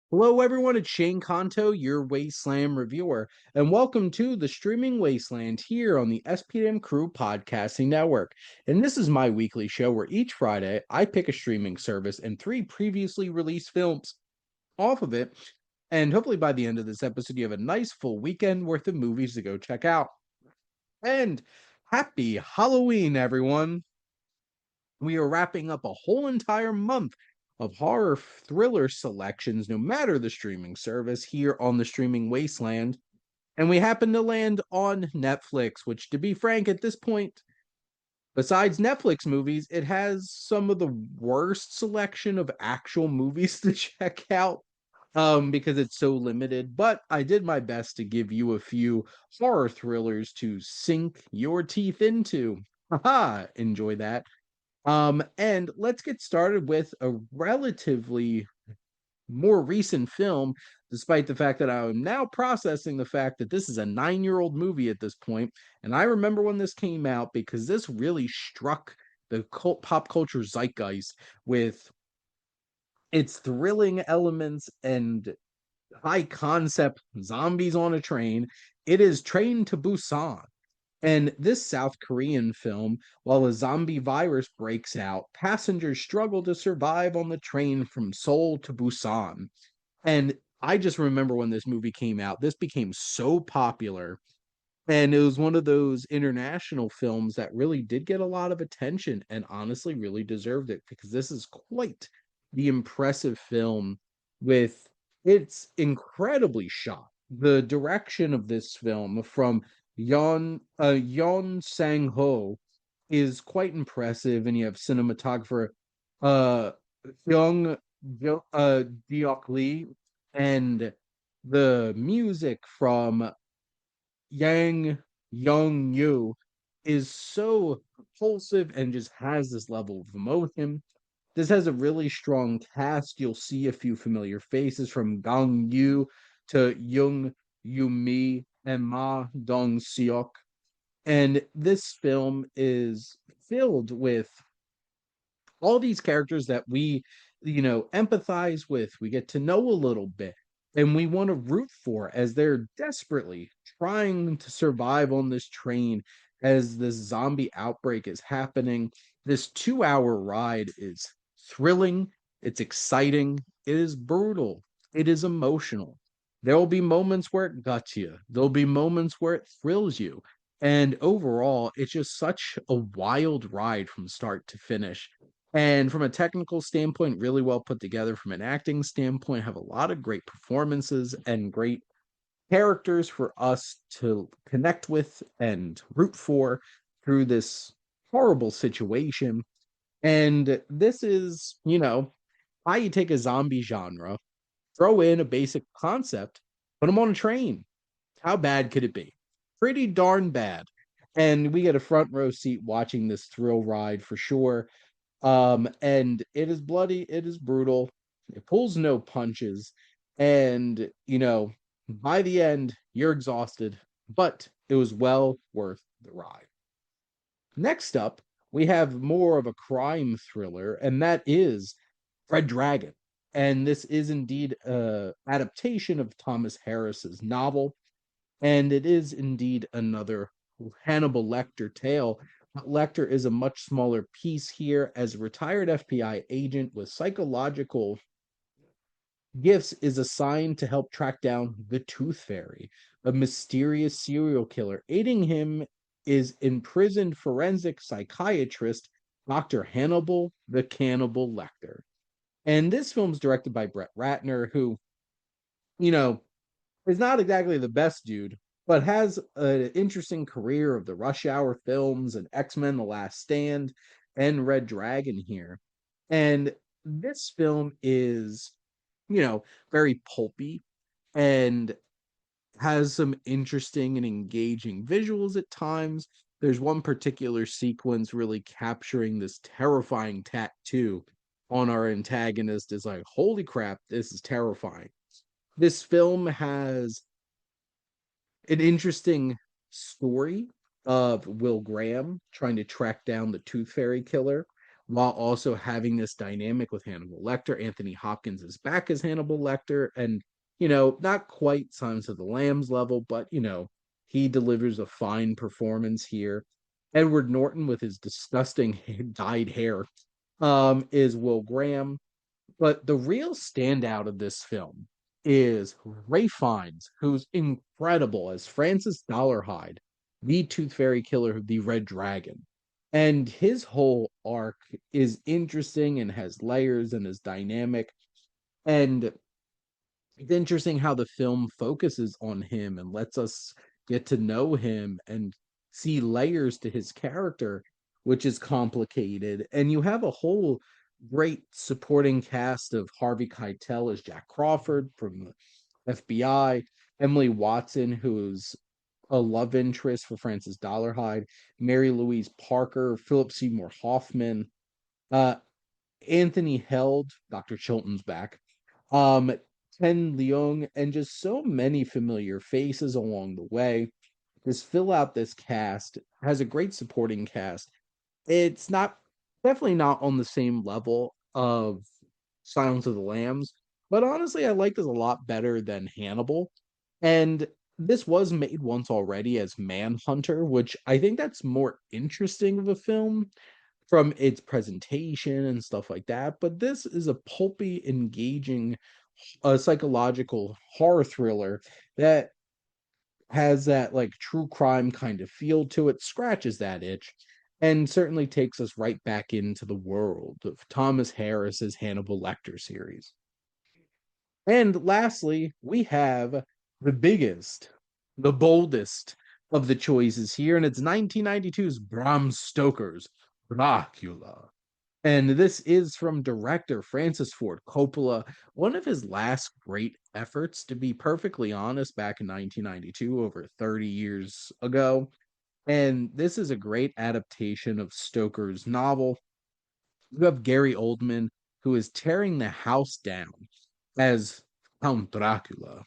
Hello, everyone. It's Shane Conto, your Wasteland reviewer, and welcome to the Streaming Wasteland here on the SPM Crew Podcasting Network. And this is my weekly show where each Friday I pick a streaming service and three previously released films off of it. And hopefully by the end of this episode, you have a nice full weekend worth of movies to go check out. And happy Halloween, everyone. We are wrapping up a whole entire month of horror thriller selections, no matter the streaming service, here on the Streaming Wasteland. And we happen to land on Netflix, which, to be frank, at this point, besides Netflix movies, it has some of the worst selection of actual movies to check out because it's so limited. But I did my best to give you a few horror thrillers to sink your teeth into. Haha, enjoy that. And let's get started with a relatively more recent film, despite the fact that I'm now processing the fact that this is a 9-year-old movie at this point. And I remember when this came out because this really struck the pop culture zeitgeist with its thrilling elements and high concept zombies on a train. It is Train to Busan. And this South Korean film, while a zombie virus breaks out, passengers struggle to survive on the train from Seoul to Busan. And I just remember when this movie came out, this became so popular. And it was one of those international films that really did get a lot of attention and honestly really deserved it because this is quite the impressive film with it's incredibly shot. The direction of this film from Yon Sang-ho is quite impressive, and you have cinematographer uh Young Deok Lee, and the music from Yang Young Yu is so propulsive and just has this level of emotion. This has a really strong cast. You'll see a few familiar faces from Gang Yu to Young Yumi and Ma Dong Seok. And this film is filled with all these characters that we empathize with, we get to know a little bit, and we want to root for as they're desperately trying to survive on this train as this zombie outbreak is happening. This 2-hour ride is thrilling, it's exciting, it is brutal, it is emotional. There will be moments where it guts you, there'll be moments where it thrills you. And overall, it's just such a wild ride from start to finish. And from a technical standpoint, really well put together. From an acting standpoint, have a lot of great performances and great characters for us to connect with and root for through this horrible situation. And this is how you take a zombie genre, throw in a basic concept, put them on a train. How bad could it be? Pretty darn bad. And we get a front row seat watching this thrill ride for sure. And it is bloody, it is brutal, it pulls no punches, and by the end, you're exhausted, but it was well worth the ride. Next up, we have more of a crime thriller, and that is Red Dragon. And this is indeed a adaptation of Thomas Harris's novel, and it is indeed another Hannibal Lecter tale. Lecter is a much smaller piece here as a retired FBI agent with psychological gifts is assigned to help track down the Tooth Fairy, a mysterious serial killer. Aiding him is imprisoned forensic psychiatrist Dr. Hannibal the Cannibal Lecter. And this film's directed by Brett Ratner, who is not exactly the best dude, but has an interesting career of the Rush Hour films and X-Men The Last Stand and Red Dragon here. And this film is very pulpy and has some interesting and engaging visuals at times. There's one particular sequence really capturing this terrifying tattoo on our antagonist is like, holy crap, this is terrifying. This film has an interesting story of Will Graham trying to track down the Tooth Fairy killer, while also having this dynamic with Hannibal Lecter. Anthony Hopkins is back as Hannibal Lecter, and not quite Silence of the Lambs level, but he delivers a fine performance here. Edward Norton with his disgusting dyed hair is Will Graham. But the real standout of this film is Ray Fiennes, who's incredible as Francis Dollarhide, the Tooth Fairy Killer, the Red Dragon. And his whole arc is interesting and has layers and is dynamic. And it's interesting how the film focuses on him and lets us get to know him and see layers to his character, which is complicated. And you have a whole great supporting cast of Harvey Keitel as Jack Crawford from the FBI, Emily Watson, who's a love interest for Francis Dollarhide, Mary Louise Parker, Philip Seymour Hoffman, uh, Anthony Held, Dr. Chilton's back, um, Ken Leung, and just so many familiar faces along the way. Just fill out this cast, has a great supporting cast. It's not definitely not on the same level of Silence of the Lambs, but honestly, I like this a lot better than Hannibal. And this was made once already as Manhunter, which I think that's more interesting of a film from its presentation and stuff like that. But this is a pulpy, engaging, psychological horror thriller that has that like true crime kind of feel to it, scratches that itch, and certainly takes us right back into the world of Thomas Harris's Hannibal Lecter series. And lastly, we have the biggest, the boldest of the choices here, and it's 1992's Bram Stoker's Dracula. And this is from director Francis Ford Coppola, one of his last great efforts, to be perfectly honest, back in 1992, over 30 years ago. And this is a great adaptation of Stoker's novel. You have Gary Oldman, who is tearing the house down as Count Dracula.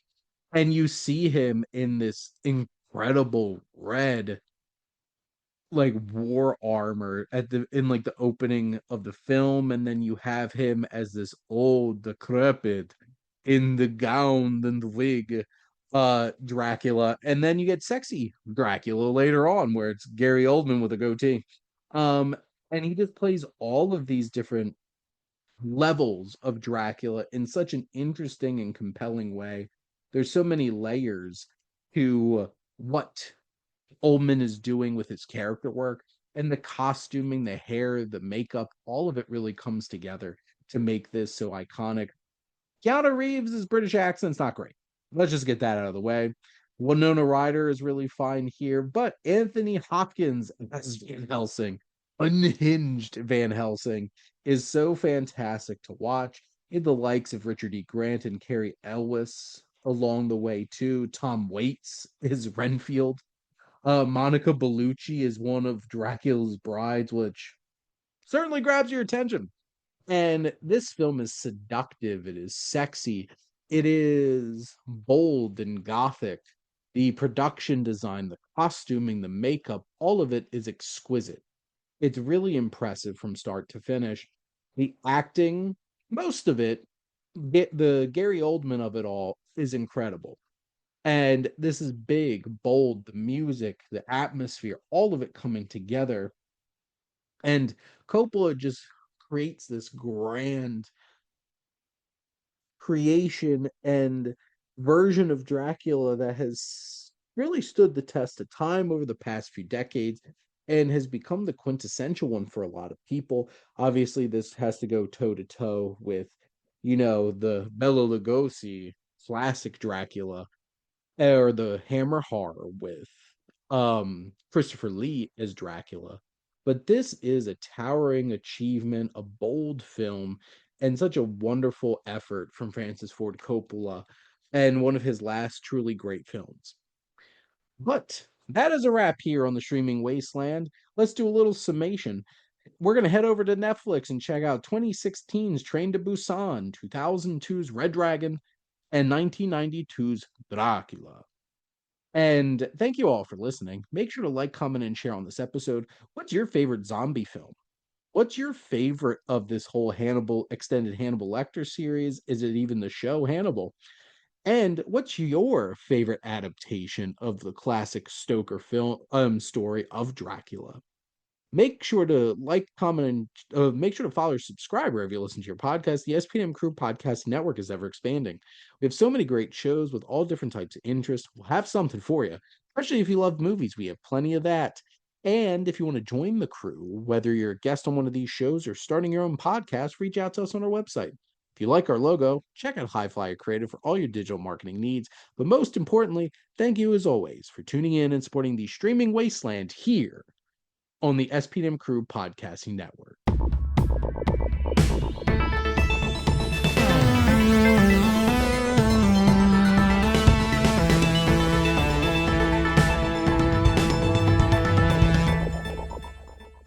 And you see him in this incredible red like war armor at the in like the opening of the film, and then you have him as this old decrepit in the gown and the wig Dracula, and then you get sexy Dracula later on where it's Gary Oldman with a goatee. um and he just plays all of these different levels of Dracula in such an interesting and compelling way. There's so many layers to what Ullman is doing with his character work, and the costuming, the hair, the makeup, all of it really comes together to make this so iconic. Keanu Reeves' British accent's not great. Let's just get that out of the way. Winona Ryder is really fine here, but Anthony Hopkins as Van Helsing, unhinged Van Helsing, is so fantastic to watch. In the likes of Richard E. Grant and Carrie Elwes along the way too. Tom Waits is Renfield. Monica Bellucci is one of Dracula's brides, which certainly grabs your attention. And this film is seductive, it is sexy, it is bold and gothic. The production design, the costuming, the makeup, all of it is exquisite. It's really impressive from start to finish. The acting, most of it, the Gary Oldman of it all is incredible. And this is big, bold, the music, the atmosphere, all of it coming together. And Coppola just creates this grand creation and version of Dracula that has really stood the test of time over the past few decades and has become the quintessential one for a lot of people. Obviously, this has to go toe to toe with, the Bela Lugosi classic Dracula, or the Hammer horror with Christopher Lee as Dracula. But this is a towering achievement, a bold film, and such a wonderful effort from Francis Ford Coppola, and one of his last truly great films. But that is a wrap here on the Streaming Wasteland. Let's do a little summation. We're going to head over to Netflix and check out 2016's Train to Busan, 2002's Red Dragon, and 1992's Dracula. And thank you all for listening. Make sure to like, comment, and share on this episode. What's your favorite zombie film? What's your favorite of this whole Hannibal extended Hannibal Lecter series? Is it even the show Hannibal? And what's your favorite adaptation of the classic Stoker film story of Dracula? Make sure to like, comment, and make sure to follow or subscribe wherever you listen to your podcast. The SPM Crew Podcast Network is ever expanding. We have so many great shows with all different types of interests. We'll have something for you, especially if you love movies. We have plenty of that. And if you want to join the crew, whether you're a guest on one of these shows or starting your own podcast, reach out to us on our website. If you like our logo, check out HiFlyer Creative for all your digital marketing needs. But most importantly, thank you as always for tuning in and supporting the streaming wasteland here on the SPM Crew Podcasting Network.